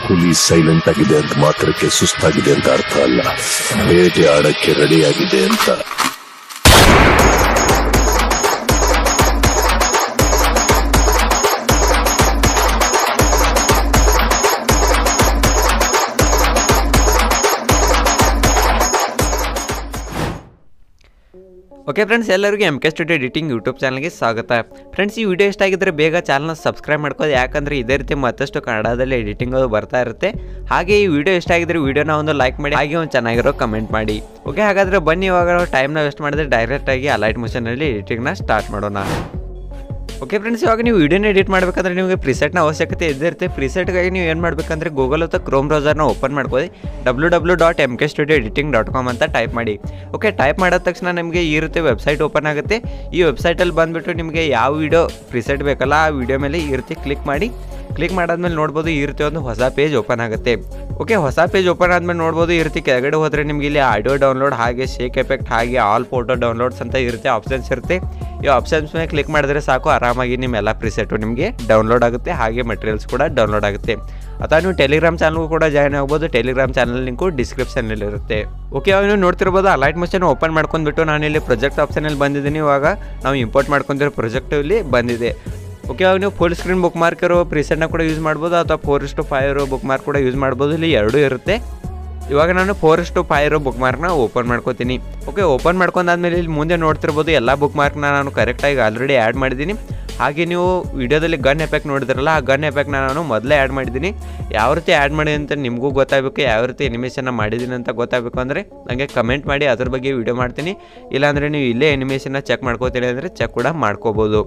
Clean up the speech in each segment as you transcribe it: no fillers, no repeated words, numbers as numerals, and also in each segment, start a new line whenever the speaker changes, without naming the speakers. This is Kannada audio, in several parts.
ಹುಲಿ ಸೈಲೆಂಟ್ ಆಗಿದೆ ಅಂತ ಮಾತ್ರಕ್ಕೆ ಸುಸ್ತಾಗಿದೆ ಅಂತ ಅರ್ಥ ಅಲ್ಲ, ಬೇಟೆ ಆಡಕ್ಕೆ ರೆಡಿ ಆಗಿದೆ ಅಂತ.
ಓಕೆ ಫ್ರೆಂಡ್ಸ್, ಎಲ್ಲರಿಗೂ 𝗵𝗶 ಸ್ಟುಡಿಯೋ ಎಡಿಟಿಂಗ್ ಯೂಟ್ಯೂಬ್ ಚಾನಲ್ಗೆ ಸ್ವಾಗತ. ಫ್ರೆಂಡ್ಸ್, ಈ ವಿಡಿಯೋ ಇಷ್ಟ ಆಗಿದ್ದರೆ ಬೇಗ ಚಾನಲ್ನ ಸಬ್ಸ್ಕ್ರೈಬ್ ಮಾಡ್ಕೋದು, ಯಾಕಂದರೆ ಇದೇ ರೀತಿ ಮತ್ತಷ್ಟು ಕನ್ನಡದಲ್ಲಿ ಎಡಿಟಿಂಗ್ ಅದು ಬರ್ತಾ ಇರುತ್ತೆ. ಹಾಗೆ ಈ ವಿಡಿಯೋ ಇಷ್ಟ ಆಗಿದ್ರೆ ವಿಡಿಯೋನ ಒಂದು ಲೈಕ್ ಮಾಡಿ, ಹಾಗೆ ಒಂದು ಚೆನ್ನಾಗಿರೋ ಕಮೆಂಟ್ ಮಾಡಿ. ಓಕೆ, ಹಾಗಾದರೆ ಬನ್ನಿ ಇವಾಗ ನಾವು ಟೈಮ್ನ ವೇಸ್ಟ್ ಮಾಡಿದ್ರೆ ಡೈರೆಕ್ಟಾಗಿ ಅಲೈಟ್ ಮೋಷನಲ್ಲಿ ಎಡಿಟಿಂಗ್ನ ಸ್ಟಾರ್ಟ್ ಮಾಡೋಣ. ಓಕೆ ಫ್ರೆಂಡ್ಸ್, ಇವಾಗ ನೀವು ವಿಡಿಯೋನ ಎಡಿಟ್ ಮಾಡಬೇಕಂದ್ರೆ ನಿಮಗೆ ಪ್ರಿಸೆಟ್ನ ಅವಶ್ಯಕತೆ ಇದ್ದೇ ಇರುತ್ತೆ. ಪ್ರಿಸೆಟ್ಗಾಗಿ ನೀವು ಏನು ಮಾಡಬೇಕಂದ್ರೆ ಗೂಗಲ್ ಅಥವಾ ಕ್ರೋಮ್ ಬ್ರೌಸರ್ನ ಓಪನ್ ಮಾಡ್ಕೊಳ್ಳಿ. www.mkstudioediting.com ಅಂತ ಟೈಪ್ ಮಾಡಿ. ಓಕೆ, ಟೈಪ್ ಮಾಡಿದ ತಕ್ಷಣ ನಿಮಗೆ ಈ ರೀತಿ ವೆಬ್ಸೈಟ್ ಓಪನ್ ಆಗುತ್ತೆ. ಈ ವೆಬ್ಸೈಟಲ್ಲಿ ಬಂದುಬಿಟ್ಟು ನಿಮಗೆ ಯಾವ ವಿಡಿಯೋ ಪ್ರಿಸೆಟ್ ಬೇಕಲ್ಲ ಆ ವಿಡಿಯೋ ಮೇಲೆ ಈ ರೀತಿ ಕ್ಲಿಕ್ ಮಾಡಿ. ಕ್ಲಿಕ್ ಮಾಡಾದ್ಮೇಲೆ ನೋಡ್ಬೋದು ಈ ರೀತಿ ಒಂದು ಹೊಸ ಪೇಜ್ ಓಪನ್ ಆಗುತ್ತೆ. ಓಕೆ, ಹೊಸ ಪೇಜ್ ಓಪನ್ ಆದಮೇಲೆ ನೋಡ್ಬೋದು ಈ ರೀತಿ ಕೆಳಗಡೆ ಹೋದರೆ ನಿಮಗೆ ಇಲ್ಲಿ ಆಡಿಯೋ ಡೌನ್ಲೋಡ್, ಹಾಗೆ ಶೇಕ್ ಎಫೆಕ್ಟ್, ಹಾಗೆ ಆಲ್ ಫೋಟೋ ಡೌನ್ಲೋಡ್ಸ್ ಅಂತ ಇರುತ್ತೆ, ಆಪ್ಷನ್ಸ್ ಇರುತ್ತೆ. ಈ ಆಪ್ಷನ್ಸ್ ಮೇಲೆ ಕ್ಲಿಕ್ ಮಾಡಿದ್ರೆ ಸಾಕು, ಆರಾಮಾಗಿ ನಿಮ್ಮೆಲ್ಲ ಪ್ರಿಸೆಟು ನಿಮಗೆ ಡೌನ್ಲೋಡ್ ಆಗುತ್ತೆ, ಹಾಗೆ ಮೆಟೀರಿಯಲ್ಸ್ ಕೂಡ ಡೌನ್ಲೋಡ್ ಆಗುತ್ತೆ. ಅಥವಾ ನೀವು ಟೆಲಿಗ್ರಾಮ್ ಚಾನಲ್ಗೂ ಕೂಡ ಜಾಯ್ನ್ ಆಗ್ಬೋದು. ಟೆಲಿಗ್ರಾಮ್ ಚಾನಲ್ ಲಿಂಕು ಡಿಸ್ಕ್ರಿಪ್ಷನಲ್ಲಿ ಇರುತ್ತೆ. ಓಕೆ, ಅವಾಗ ನೀವು ನೋಡ್ತಿರ್ಬೋದು ಅಲೈಟ್ ಮೋಷನ್ ಓಪನ್ ಮಾಡ್ಕೊಂಡ್ಬಿಟ್ಟು ನಾನು ಇಲ್ಲಿ ಪ್ರೊಜೆಕ್ಟ್ ಆಪ್ಷನಲ್ಲಿ ಬಂದಿದ್ದೀನಿ. ಇವಾಗ ನಾವು ಇಂಪೋರ್ಟ್ ಮಾಡ್ಕೊಂಡಿರೋ ಪ್ರಾಜೆಕ್ಟ್ ಇಲ್ಲಿ ಬಂದಿದೆ. ಓಕೆ, ಅವಾಗ ನೀವು ಫುಲ್ ಸ್ಕ್ರೀನ್ ಬುಕ್ ಮಾರ್ಕ್ ಇರೋ ಪ್ರಿಸೆಟ್ನ ಕೂಡ ಯೂಸ್ ಮಾಡ್ಬೋದು, ಅಥವಾ 4:5 ಇರೋ ಬುಕ್ ಮಾರ್ಕ್ ಕೂಡ ಯೂಸ್ ಮಾಡ್ಬೋದು. ಇಲ್ಲಿ ಎರಡೂ ಇರುತ್ತೆ. ಇವಾಗ ನಾನು 4:5 ಇರೋ ಬುಕ್ ಮಾರ್ಕ್ನ ಓಪನ್ ಮಾಡ್ಕೋತೀನಿ. ಓಕೆ, ಓಪನ್ ಮಾಡ್ಕೊಂಡಾದ್ಮೇಲೆ ಇಲ್ಲಿ ಮುಂದೆ ನೋಡ್ತಿರ್ಬೋದು ಎಲ್ಲ ಬುಕ್ ಮಾರ್ಕ್ನ ನಾನು ಕರೆಕ್ಟಾಗಿ ಆಲ್ರೆಡಿ ಆ್ಯಡ್ ಮಾಡಿದ್ದೀನಿ. ಹಾಗೆ ನೀವು ವಿಡಿಯೋದಲ್ಲಿ ಗನ್ ಎಫೆಕ್ಟ್ ನೋಡಿದ್ರಲ್ಲ, ಆ ಗನ್ ಎಫೆಕ್ಟ್ನ ನಾನು ಮೊದಲೇ ಆ್ಯಡ್ ಮಾಡಿದ್ದೀನಿ. ಯಾವ ರೀತಿ ಆ್ಯಡ್ ಮಾಡಿ ಅಂತ ನಿಮಗೂ ಗೊತ್ತಾಗಬೇಕು, ಯಾವ ರೀತಿ ಎನಿಮೇಷನ್ನ ಮಾಡಿದ್ದೀನಿ ಅಂತ ಗೊತ್ತಾಗಬೇಕು ಅಂದರೆ ನನಗೆ ಕಮೆಂಟ್ ಮಾಡಿ, ಅದ್ರ ಬಗ್ಗೆ ವಿಡಿಯೋ ಮಾಡ್ತೀನಿ. ಇಲ್ಲಾಂದರೆ ನೀವು ಇಲ್ಲೇ ಎನಿಮೇಷನ್ನ ಚೆಕ್ ಮಾಡ್ಕೋತೀನಿ ಅಂದರೆ ಚೆಕ್ ಕೂಡ ಮಾಡ್ಕೋಬೋದು.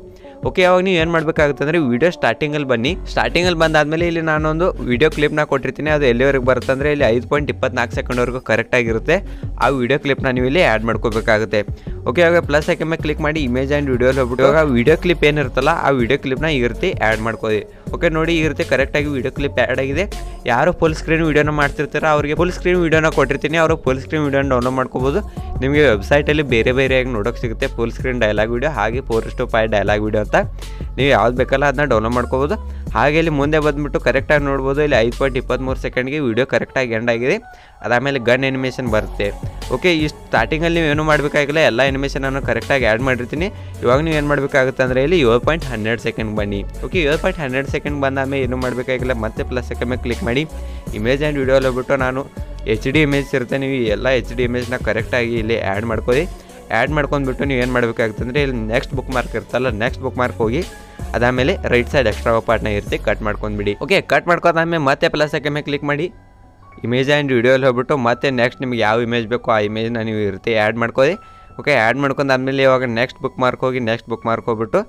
ಓಕೆ, ಅವಾಗ ನೀವು ಏನು ಮಾಡಬೇಕಾಗುತ್ತೆ ಅಂದರೆ ವಿಡಿಯೋ ಸ್ಟಾರ್ಟಿಂಗಲ್ಲಿ ಬನ್ನಿ. ಸ್ಟಾರ್ಟಿಂಗಲ್ಲಿ ಬಂದಾದಮೇಲೆ ಇಲ್ಲಿ ನಾನೊಂದು ವಿಡಿಯೋ ಕ್ಲಿಪ್ನ ಕೊಟ್ಟಿರ್ತೀನಿ. ಅದು ಎಲ್ಲಿವರೆಗೆ ಬರುತ್ತೆ ಅಂದರೆ ಇಲ್ಲಿ 5.24 ಸೆಕೆಂಡ್ವರೆಗೂ ಕರೆಕ್ಟಾಗಿರುತ್ತೆ. ಆ ವಿಡಿಯೋ ಕ್ಲಿಪ್ನ ನೀವು ಇಲ್ಲಿ ಆ್ಯಡ್ ಮಾಡ್ಕೋಬೇಕಾಗುತ್ತೆ. ಓಕೆ, ಇವಾಗ ಪ್ಲಸ್ ಐಕನ್ ಮೇಲೆ ಕ್ಲಿಕ್ ಮಾಡಿ ಇಮೇಜ್ ಆ್ಯಂಡ್ ವಿಡಿಯೋಲ್ಲಿ ಹೋಗ್ಬಿಟ್ಟು ಇವಾಗ ವಿಡಿಯೋ ಕ್ಲಿಪ್ ಏನಿರುತ್ತಲ್ಲ ಆ ವಿಡಿಯೋ ಕ್ಲಿಪ್ನ ಈ ರೀತಿ ಆ್ಯಡ್ ಮಾಡ್ಕೊಳ್ಳಿ. ಓಕೆ, ನೋಡಿ ಈ ರೀತಿ ಕರೆಕ್ಟಾಗಿ ವಿಡಿಯೋ ಕ್ಲಿಪ್ ಆ್ಯಡ್ ಆಗಿದೆ. ಯಾರು ಫುಲ್ ಸ್ಕ್ರೀನ್ ವಿಡಿಯೋನ ಮಾಡ್ತಿರ್ತಾರೆ ಅವರಿಗೆ ಫುಲ್ ಸ್ಕ್ರೀನ್ ವಿಡಿಯೋನ ಕೊಟ್ಟಿರ್ತೀನಿ, ಅವರು ಫುಲ್ ಸ್ಕ್ರೀನ್ ವಿಡಿಯೋನ ಡೌನ್ಲೋಡ್ ಮಾಡ್ಕೋಬೋದು. ನಿಮಗೆ ವೆಬ್ಸೈಟಲ್ಲಿ ಬೇರೆ ಬೇರೆಯಾಗಿ ನೋಡೋಕ್ಕೆ ಸಿಗುತ್ತೆ, ಫುಲ್ ಸ್ಕ್ರೀನ್ ಡೈಲಾಗ್ ವಿಡಿಯೋ, ಹಾಗೆ 4:5 ಡೈಲಾಗ್ ವಿಡಿಯೋ ಅಂತ. ನೀವು ಯಾವ್ದು ಬೇಕಲ್ಲ ಅದನ್ನ ಡೌನ್ಲೋಡ್ ಮಾಡ್ಕೋಬೋದು. ಹಾಗೆ ಇಲ್ಲಿ ಮುಂದೆ ಬಂದುಬಿಟ್ಟು ಕರೆಕ್ಟಾಗಿ ನೋಡ್ಬೋದು ಇಲ್ಲಿ 5.23 ಸೆಕೆಂಡ್ಗೆ ವಿಡಿಯೋ ಕರೆಕ್ಟಾಗಿ ಎಂಡ್ ಆಗಿದೆ. ಅದಾದಮೇಲೆ ಗನ್ ಎನಿಮೇಷನ್ ಬರುತ್ತೆ. ಓಕೆ, ಈ ಸ್ಟಾರ್ಟಿಂಗಲ್ಲಿ ನೀವು ಏನು ಮಾಡಬೇಕಾಗಿಲ್ಲ, ಎಲ್ಲ ಎನಿಮೇಷನನ್ನು ಕರೆಕ್ಟಾಗಿ ಆ್ಯಡ್ ಮಾಡಿರ್ತೀನಿ. ಇವಾಗ ನೀವು ಏನು ಮಾಡಬೇಕಾಗುತ್ತೆ ಅಂದರೆ ಇಲ್ಲಿ 7.12 ಸೆಕೆಂಡ್ ಬನ್ನಿ. ಓಕೆ, 7.12 ಸೆಕೆಂಡ್ ಬಂದಾದ್ಮೇಲೆ ಏನು ಮಾಡಬೇಕಾಗಿಲ್ಲ, ಮತ್ತೆ ಪ್ಲಸ್ ಸೆಕೆಂಡ್ ಮೇಲೆ ಕ್ಲಿಕ್ ಮಾಡಿ ಇಮೇಜ್ ಆ್ಯಂಡ್ ವಿಡಿಯೋಲ್ಲಿ ಹೋಗ್ಬಿಟ್ಟು ನಾನು HD ಇಮೇಜ್ ಇರುತ್ತೆ, ನೀವು ಎಲ್ಲ HD ಇಮೇಜ್ನ ಕರೆಕ್ಟಾಗಿ ಇಲ್ಲಿ ಆ್ಯಡ್ ಮಾಡ್ಕೊಳ್ಳಿ. ಆ್ಯಡ್ ಮಾಡ್ಕೊಂಡ್ಬಿಟ್ಟು ನೀವು ಏನು ಮಾಡಬೇಕಾಗುತ್ತೆ ಅಂದರೆ ಇಲ್ಲಿ ನೆಕ್ಸ್ಟ್ ಬುಕ್ ಮಾರ್ಕ್ ಇರುತ್ತಲ್ಲ, ನೆಕ್ಸ್ಟ್ ಬುಕ್ ಮಾರ್ಕ್ ಹೋಗಿ ಅದಾದಮೇಲೆ ರೈಟ್ ಸೈಡ್ ಎಕ್ಸ್ಟ್ರಾ ಪಾರ್ಟ್ನ ಇರುತ್ತೆ, ಕಟ್ ಮಾಡ್ಕೊಂಡ್ಬಿಡಿ. ಓಕೆ, ಕಟ್ ಮಾಡ್ಕೊಂಡಾದ್ಮೇಲೆ ಮತ್ತೆ ಪ್ಲಸ್ ಸೆಕೆಂಡ್ ಮೇಲೆ ಕ್ಲಿಕ್ ಮಾಡಿ ಇಮೇಜ್ ಆ್ಯಂಡ್ ವಿಡಿಯೋಲ್ಲಿ ಹೋಗ್ಬಿಟ್ಟು ಮತ್ತೆ ನೆಕ್ಸ್ಟ್ ನಿಮ್ಗೆ ಯಾವ ಇಮೇಜ್ ಬೇಕೋ ಆ ಇಮೇಜ್ನ ನೀವು ಇರುತ್ತೆ ಆ್ಯಡ್ ಮಾಡ್ಕೊಳ್ಳಿ. ಓಕೆ, ಆ್ಯಡ್ ಮಾಡ್ಕೊಂಡಾದ್ಮೇಲೆ ಇವಾಗ ನೆಕ್ಸ್ಟ್ ಬುಕ್ ಮಾರ್ಕ್ ಹೋಗಿ ನೆಕ್ಸ್ಟ್ ಬುಕ್ ಮಾರ್ಕ್ ಹೋಗ್ಬಿಟ್ಟು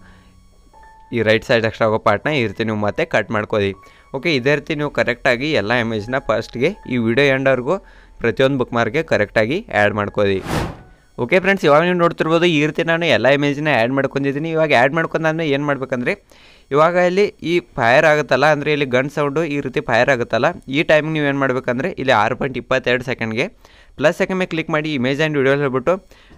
ಈ ರೈಟ್ ಸೈಡ್ ಎಕ್ಸ್ಟ್ರಾ ಪಾರ್ಟ್ನ ಈ ರೀತಿ ನೀವು ಮತ್ತೆ ಕಟ್ ಮಾಡ್ಕೊಳ್ಳಿ. ಓಕೆ, ಇದೇ ರೀತಿ ನೀವು ಕರೆಕ್ಟಾಗಿ ಎಲ್ಲ ಇಮೇಜ್ನ ಫಸ್ಟ್ಗೆ ಈ ವಿಡಿಯೋ ಎಂಡವರೆಗೂ ಪ್ರತಿಯೊಂದು ಬುಕ್ ಮಾರ್ಕ್ಗೆ ಕರೆಕ್ಟಾಗಿ ಆ್ಯಡ್ ಮಾಡ್ಕೊಳ್ಳಿ. ಓಕೆ ಫ್ರೆಂಡ್ಸ್, ಇವಾಗ ನೀವು ನೋಡ್ತಿರ್ಬೋದು ಈ ರೀತಿ ನಾನು ಎಲ್ಲ ಇಮೇಜ್ನ ಆ್ಯಡ್ ಮಾಡ್ಕೊಂಡಿದ್ದೀನಿ. ಇವಾಗ ಆ್ಯಡ್ ಮಾಡ್ಕೊಂಡಾದ್ಮೇಲೆ ಏನು ಮಾಡಬೇಕಂದ್ರೆ ಇವಾಗ ಇಲ್ಲಿ ಈ ಫೈರ್ ಆಗುತ್ತಲ್ಲ, ಅಂದರೆ ಇಲ್ಲಿ ಗನ್ ಸೌಂಡು ಈ ರೀತಿ ಫೈರ್ ಆಗುತ್ತಲ್ಲ, ಈ ಟೈಮಿಗೆ ನೀವು ಏನು ಮಾಡಬೇಕಂದ್ರೆ ಇಲ್ಲಿ 6.22 ಸೆಕೆಂಡ್ಗೆ ಪ್ಲಸ್ ಸೆಕೆಂಡ್ ಮೇಲೆ ಕ್ಲಿಕ್ ಮಾಡಿ ಇಮೇಜ್ ಆ್ಯಂಡ್ ವಿಡಿಯೋಲ್ಲಿ ಹೇಳ್ಬಿಟ್ಟು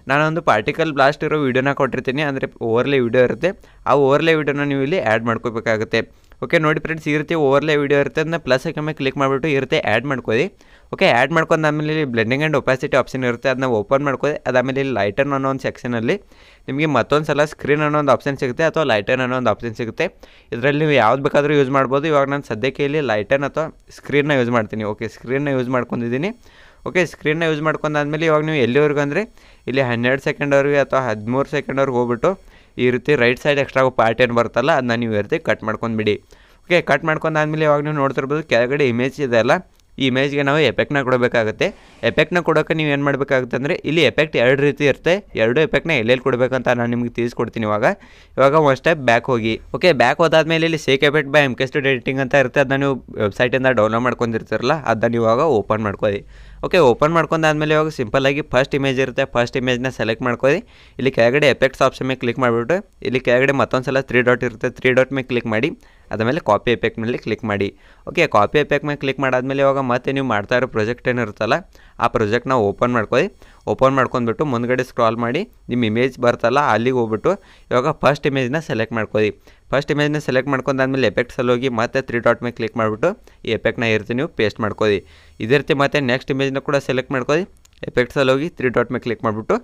ನಾನೊಂದು ಪಾರ್ಟಿಕಲ್ ಬ್ಲಾಸ್ಟ್ ಇರೋ ವಿಡಿಯೋನ ಕೊಟ್ಟಿರ್ತೀನಿ, ಅಂದರೆ ಓವರ್ಲೇ ವಿಡಿಯೋ ಇರುತ್ತೆ. ಆ ಓವರ್ಲೇ ವಿಡಿಯೋನ ನೀವು ಇಲ್ಲಿ ಆ್ಯಡ್ ಮಾಡ್ಕೋಬೇಕಾಗುತ್ತೆ. ಓಕೆ, ನೋಡಿ ಫ್ರೆಂಡ್ಸ್ ಈ ರೀತಿ ಓವರ್ಲೇ ವಿಡಿಯೋ ಇರುತ್ತೆ, ಅದನ್ನ ಪ್ಲಸ್ ಸೆಕೆಂಡ್ ಮೇಲೆ ಕ್ಲಿಕ್ ಮಾಡಿಬಿಟ್ಟು ಈ ರೀತಿ ಆ್ಯಡ್ ಮಾಡ್ಕೊಳ್ಳಿ. ಓಕೆ, ಆ್ಯಡ್ ಮಾಡ್ಕೊಂಡಾದ್ಮೇಲೆ ಇಲ್ಲಿ ಬ್ಲೆಂಡಿಂಗ್ ಆ್ಯಂಡ್ ಒಪಾಸಿಟಿ ಆಪ್ಷನ್ ಇರುತ್ತೆ, ಅದನ್ನ ಓಪನ್ ಮಾಡ್ಕೊಳ್ಳಿ. ಅದಾದಮೇಲೆ ಇಲ್ಲಿ ಲೈಟನ್ ಅನ್ನೋ ಒಂದು ಸೆಕ್ಷನಲ್ಲಿ ನಿಮಗೆ ಮತ್ತೊಂದು ಸಲ ಸ್ಕ್ರೀನ್ ಅನ್ನೋ ಒಂದು ಆಪ್ಷನ್ ಸಿಗುತ್ತೆ, ಅಥವಾ ಲೈಟನ್ ಅನ್ನೋ ಒಂದು ಆಪ್ಷನ್ ಸಿಗುತ್ತೆ. ಇದರಲ್ಲಿ ನೀವು ಯಾವ್ದು ಬೇಕಾದರೂ ಯೂಸ್ ಮಾಡ್ಬೋದು. ಇವಾಗ ನಾನು ಸದ್ಯಕ್ಕೆ ಇಲ್ಲಿ ಲೈಟನ್ ಅಥವಾ ಸ್ಕ್ರೀನ್ನ ಯೂಸ್ ಮಾಡ್ತೀನಿ. ಓಕೆ, ಸ್ಕ್ರೀನ್ನ ಯೂಸ್ ಮಾಡ್ಕೊಂಡಿದ್ದೀನಿ. ಓಕೆ, ಸ್ಕ್ರೀನ್ನ ಯೂಸ್ ಮಾಡ್ಕೊಂಡಾದ್ಮೇಲೆ ಇವಾಗ ನೀವು ಎಲ್ಲಿವರೆಗೂ ಅಂದರೆ ಇಲ್ಲಿ 12 ಸೆಕೆಂಡ್ವರೆಗೆ ಅಥವಾ 13 ಸೆಕೆಂಡ್ವರೆಗೆ ಹೋಗ್ಬಿಟ್ಟು ಈ ರೀತಿ ರೈಟ್ ಸೈಡ್ ಎಕ್ಸ್ಟ್ರಾ ಪಾರ್ಟ್ ಏನು ಬರುತ್ತಲ್ಲ ಅದನ್ನ ನೀವು ಈ ರೀತಿ ಕಟ್ ಮಾಡ್ಕೊಂಡ್ಬಿಡಿ. ಓಕೆ, ಕಟ್ ಮಾಡ್ಕೊಂಡಾದ್ಮೇಲೆ ಇವಾಗ ನೀವು ನೋಡ್ತಿರ್ಬೋದು ಕೆಳಗಡೆ ಇಮೇಜ್ ಇದೆ ಅಲ್ಲ, ಈ ಇಮೇಜ್ಗೆ ನಾವು ಎಫೆಕ್ಟ್ನ ಕೊಡಬೇಕಾಗುತ್ತೆ. ಎಫೆಕ್ಟ್ನ ಕೊಡೋಕೆ ನೀವು ಏನು ಮಾಡಬೇಕಾಗುತ್ತೆ ಅಂದರೆ ಇಲ್ಲಿ ಎಫೆಕ್ಟ್ 2 ರೀತಿ ಇರುತ್ತೆ. 2 ಎಫೆಕ್ಟ್ನ ಎಲ್ಲೆಲ್ಲಿ ಕೊಡಬೇಕಂತ ನಾನು ನಿಮಗೆ ತಿಳಿಸ್ಕೊಡ್ತೀನಿ. ಇವಾಗ ಒಂದು ಸ್ಟೆಪ್ ಬ್ಯಾಕ್ ಹೋಗಿ. ಓಕೆ, ಬ್ಯಾಕ್ ಹೋದಾದ್ಮೇಲೆ ಇಲ್ಲಿ shake effect by 𝗵𝗶 studio editing ಅಂತ ಇರುತ್ತೆ, ಅದನ್ನ ನೀವು ವೆಬ್ಸೈಟಿಂದ ಡೌನ್ಲೋಡ್ ಮಾಡ್ಕೊಂಡಿರ್ತೀರಲ್ಲ, ಅದನ್ನ ಇವಾಗ ಓಪನ್ ಮಾಡ್ಕೊಳ್ಳಿ. ಓಕೆ, ಓಪನ್ ಮಾಡ್ಕೊಂಡಾದ್ಮೇಲೆ ಇವಾಗ ಸಿಂಪಲ್ಲಾಗಿ ಫಸ್ಟ್ ಇಮೇಜ್ ಇರುತ್ತೆ, ಫಸ್ಟ್ ಇಮೇಜ್ನ ಸೆಲೆಕ್ಟ್ ಮಾಡ್ಕೊಳ್ಳಿ. ಇಲ್ಲಿ ಕೆಳಗಡೆ ಎಫೆಕ್ಟ್ಸ್ ಆಪ್ಷನ್ ಮೇಲೆ ಕ್ಲಿಕ್ ಮಾಡಿಬಿಟ್ಟು ಇಲ್ಲಿ ಕೆಳಗಡೆ ಮತ್ತೊಂದು ಸಲ 3 ಡಾಟ್ ಇರುತ್ತೆ, 3 ಡಾಟ್ ಮೇಲೆ ಕ್ಲಿಕ್ ಮಾಡಿ ಅದಾದಮೇಲೆ ಕಾಪಿ ಎಫೆಕ್ಟ್ ಮೇಲೆ ಕ್ಲಿಕ್ ಮಾಡಿ. ಓಕೆ, ಕಾಪಿ ಎಫೆಕ್ಟ್ ಮೇಲೆ ಕ್ಲಿಕ್ ಮಾಡಾದ್ಮೇಲೆ ಇವಾಗ ಮತ್ತೆ ನೀವು ಮಾಡ್ತಾ ಇರೋ ಪ್ರಾಜೆಕ್ಟ್ ಏನಿರುತ್ತಲ್ಲ ಆ ಪ್ರಾಜೆಕ್ಟ್ನ ಓಪನ್ ಮಾಡ್ಕೊಳ್ಳಿ. ಓಪನ್ ಮಾಡ್ಕೊಂಡ್ಬಿಟ್ಟು ಮುಂದ್ಗಡೆ ಸ್ಕ್ರಾಲ್ ಮಾಡಿ ನಿಮ್ಮ ಇಮೇಜ್ ಬರ್ತಲ್ಲ ಅಲ್ಲಿಗೆ ಹೋಗ್ಬಿಟ್ಟು ಇವಾಗ ಫಸ್ಟ್ ಇಮೇಜ್ನ ಸೆಲೆಕ್ಟ್ ಮಾಡ್ಕೊಳ್ಳಿ. ಫಸ್ಟ್ ಇಮೇಜ್ನ ಸೆಲೆಕ್ಟ್ ಮಾಡ್ಕೊಂಡಾದ್ಮೇಲೆ ಎಫೆಕ್ಟ್ಸಲ್ಲಿ ಹೋಗಿ ಮತ್ತೆ 3 ಡಾಟ್ ಮೇಲೆ ಕ್ಲಿಕ್ ಮಾಡಿಬಿಟ್ಟು ಈ ಎಫೆಕ್ಟ್ನ ಈ ರೀತಿ ನೀವು ಪೇಸ್ಟ್ ಮಾಡ್ಕೊಳ್ಳಿ. ಇದೇ ರೀತಿ ಮತ್ತೆ ನೆಕ್ಸ್ಟ್ ಇಮೇಜ್ನ ಕೂಡ ಸೆಲೆಕ್ಟ್ ಮಾಡ್ಕೊಳ್ಳಿ. ಎಫೆಕ್ಟ್ಸಲ್ಲಿ ಹೋಗಿ 3 ಡಾಟ್ ಮೇಲೆ ಕ್ಲಿಕ್ ಮಾಡಿಬಿಟ್ಟು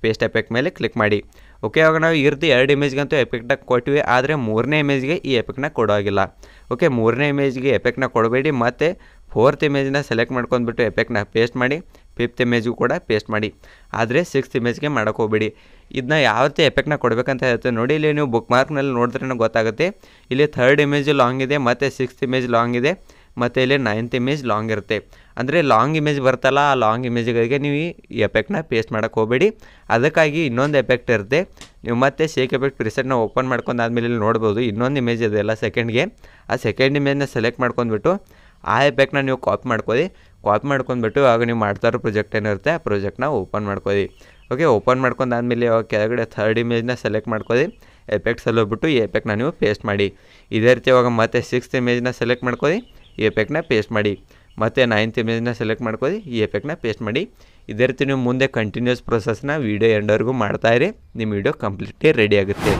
ಪೇಸ್ಟ್ ಎಫೆಕ್ಟ್ ಮೇಲೆ ಕ್ಲಿಕ್ ಮಾಡಿ. ಓಕೆ, ಇವಾಗ ನಾವು ಈ ರೀತಿ 2 ಇಮೇಜ್ಗಂತೂ ಎಫೆಕ್ಟ್ನ ಕೊಟ್ಟಿವಿ, ಆದರೆ 3ನೇ ಇಮೇಜ್ಗೆ ಈ ಎಫೆಕ್ಟ್ನ ಕೊಡೋಗಿಲ್ಲ. ಓಕೆ, 3ನೇ ಇಮೇಜ್ಗೆ ಎಫೆಕ್ಟ್ನ ಕೊಡಬೇಡಿ. ಮತ್ತು 4th ಇಮೇಜ್ನ ಸೆಲೆಕ್ಟ್ ಮಾಡ್ಕೊಂಡ್ಬಿಟ್ಟು ಎಫೆಕ್ಟ್ನ ಪೇಸ್ಟ್ ಮಾಡಿ. 5th ಇಮೇಜ್ಗೂ ಕೂಡ ಪೇಸ್ಟ್ ಮಾಡಿ, ಆದರೆ 6th ಇಮೇಜ್ಗೆ ಮಾಡೋಕೆ ಹೋಗಬೇಡಿ. ಇದನ್ನ ಯಾವ ರೀತಿ ಎಫೆಕ್ಟ್ನ ಕೊಡಬೇಕಂತ ಹೇಳ್ತೀವಿ ನೋಡಿ. ಇಲ್ಲಿ ನೀವು ಬುಕ್ ಮಾರ್ಕ್ನಲ್ಲಿ ನೋಡಿದ್ರೆ ಗೊತ್ತಾಗುತ್ತೆ. ಇಲ್ಲಿ 3rd ಇಮೇಜ್ ಲಾಂಗ್ ಇದೆ, ಮತ್ತು 6th ಇಮೇಜ್ ಲಾಂಗ್ ಇದೆ, ಮತ್ತು ಇಲ್ಲಿ 9th ಇಮೇಜ್ ಲಾಂಗ್ ಇರುತ್ತೆ. ಅಂದರೆ ಲಾಂಗ್ ಇಮೇಜ್ ಬರ್ತಲ್ಲ, ಆ ಲಾಂಗ್ ಇಮೇಜ್ಗಳಿಗೆ ನೀವು ಈ ಎಫೆಕ್ಟ್ನ ಪೇಸ್ಟ್ ಮಾಡೋಕೆ ಹೋಗಬೇಡಿ. ಅದಕ್ಕಾಗಿ ಇನ್ನೊಂದು ಎಫೆಕ್ಟ್ ಇರುತ್ತೆ. ನೀವು ಮತ್ತೆ ಶೇಕ್ ಎಫೆಕ್ಟ್ ಪ್ರಿಸೆಟ್ನ ಓಪನ್ ಮಾಡ್ಕೊಂಡಾದ್ಮೇಲೆ ಇಲ್ಲಿ ನೋಡ್ಬೋದು ಇನ್ನೊಂದು ಇಮೇಜ್ ಇದೆಯಲ್ಲ ಸೆಕೆಂಡ್ಗೆ, ಆ ಸೆಕೆಂಡ್ ಇಮೇಜ್ನ ಸೆಲೆಕ್ಟ್ ಮಾಡ್ಕೊಂಡ್ಬಿಟ್ಟು ಆ ಎಫೆಕ್ಟ್ನ ನೀವು ಕಾಪಿ ಮಾಡ್ಕೊಳ್ಳಿ. ಕಾಪಿ ಮಾಡ್ಕೊಂಡ್ಬಿಟ್ಟು ಆಗ ನೀವು ಮಾಡ್ತಾ ಇರೋ ಪ್ರಾಜೆಕ್ಟ್ ಏನಿರುತ್ತೆ ಆ ಪ್ರಾಜೆಕ್ಟ್ನ ಓಪನ್ ಮಾಡ್ಕೊಳ್ಳಿ. ಓಕೆ, ಓಪನ್ ಮಾಡ್ಕೊಂಡಾದ್ಮೇಲೆ ಇವಾಗ ಕೆಳಗಡೆ 3rd ಇಮೇಜ್ನ ಸೆಲೆಕ್ಟ್ ಮಾಡ್ಕೊಳ್ಳಿ. ಎಫೆಕ್ಟ್ಸಲ್ಲಿ ಹೋಗ್ಬಿಟ್ಟು ಈ ಎಫೆಕ್ಟ್ನ ನೀವು ಪೇಸ್ಟ್ ಮಾಡಿ. ಇದೇ ರೀತಿ ಇವಾಗ ಮತ್ತೆ 6th ಇಮೇಜ್ನ ಸೆಲೆಕ್ಟ್ ಮಾಡ್ಕೊಳ್ಳಿ, ಈ ಎಫೆಕ್ಟ್ನ ಪೇಸ್ಟ್ ಮಾಡಿ. ಮತ್ತು 9th ಇಮೇಜ್ನ ಸೆಲೆಕ್ಟ್ ಮಾಡ್ಕೊಳ್ಳಿ, ಈ ಎಫೆಕ್ಟ್ನ ಪೇಸ್ಟ್ ಮಾಡಿ. ಇದೇ ರೀತಿ ನೀವು ಮುಂದೆ ಕಂಟಿನ್ಯೂಸ್ ಪ್ರೊಸೆಸ್ನ ವೀಡಿಯೋ ಎಂಡವರೆಗೂ ಮಾಡ್ತಾಯಿರಿ, ನಿಮ್ಮ ವೀಡಿಯೋ ಕಂಪ್ಲೀಟ್ಲಿ ರೆಡಿ ಆಗುತ್ತೆ.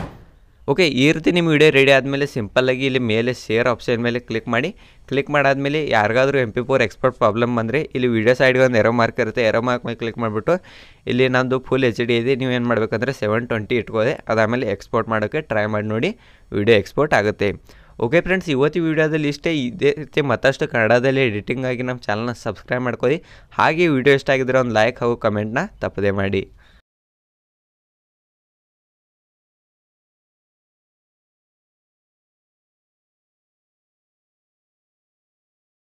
ಓಕೆ, ಈ ರೀತಿ ನಿಮ್ಮ ವೀಡಿಯೋ ರೆಡಿ ಆದಮೇಲೆ ಸಿಂಪಲ್ಲಾಗಿ ಇಲ್ಲಿ ಮೇಲೆ ಶೇರ್ ಆಪ್ಷನ್ ಮೇಲೆ ಕ್ಲಿಕ್ ಮಾಡಿ. ಕ್ಲಿಕ್ ಮಾಡಾದ್ಮೇಲೆ ಯಾರಿಗಾದ್ರೂ 𝗪𝗵𝗶𝗴𝗵 ಪ್ರಾಬ್ಲಮ್ ಬಂದರೆ ಇಲ್ಲಿ ವೀಡಿಯೋ ಸೈಡ್ಗೆ ಒಂದು ಎರೋ ಮಾರ್ಕ್ ಇರುತ್ತೆ. ಎರೋ ಮಾರ್ಕ್ ಮೇಲೆ ಕ್ಲಿಕ್ ಮಾಡಿಬಿಟ್ಟು ಇಲ್ಲಿ ನಮ್ಮದು ಫುಲ್ HD ಇದೆ, ನೀವು ಏನು ಮಾಡಬೇಕಂದ್ರೆ 720 ಇಟ್ಕೊಳ್ಳಿ. ಅದಾದಮೇಲೆ ಎಕ್ಸ್ಪೋರ್ಟ್ ಮಾಡೋಕ್ಕೆ ಟ್ರೈ ಮಾಡಿ ನೋಡಿ, ವೀಡಿಯೋ ಎಕ್ಸ್ಪೋರ್ಟ್ ಆಗುತ್ತೆ. ಓಕೆ ಫ್ರೆಂಡ್ಸ್, ಇವತ್ತು ವೀಡಿಯೋದಲ್ಲಿ ಇಷ್ಟೇ. ಇದೇ ರೀತಿ ಮತ್ತಷ್ಟು ಕನ್ನಡದಲ್ಲಿ ಎಡಿಟಿಂಗ್ ಆಗಿ ನಮ್ಮ ಚಾನಲ್ನ ಸಬ್ಸ್ಕ್ರೈಬ್ ಮಾಡ್ಕೊಳ್ಳಿ. ಹಾಗೆ ವೀಡಿಯೋ ಇಷ್ಟ ಆಗಿದ್ರೆ ಒಂದು ಲೈಕ್ ಹಾಗೂ ಕಮೆಂಟ್ನ ತಪ್ಪದೇ ಮಾಡಿ.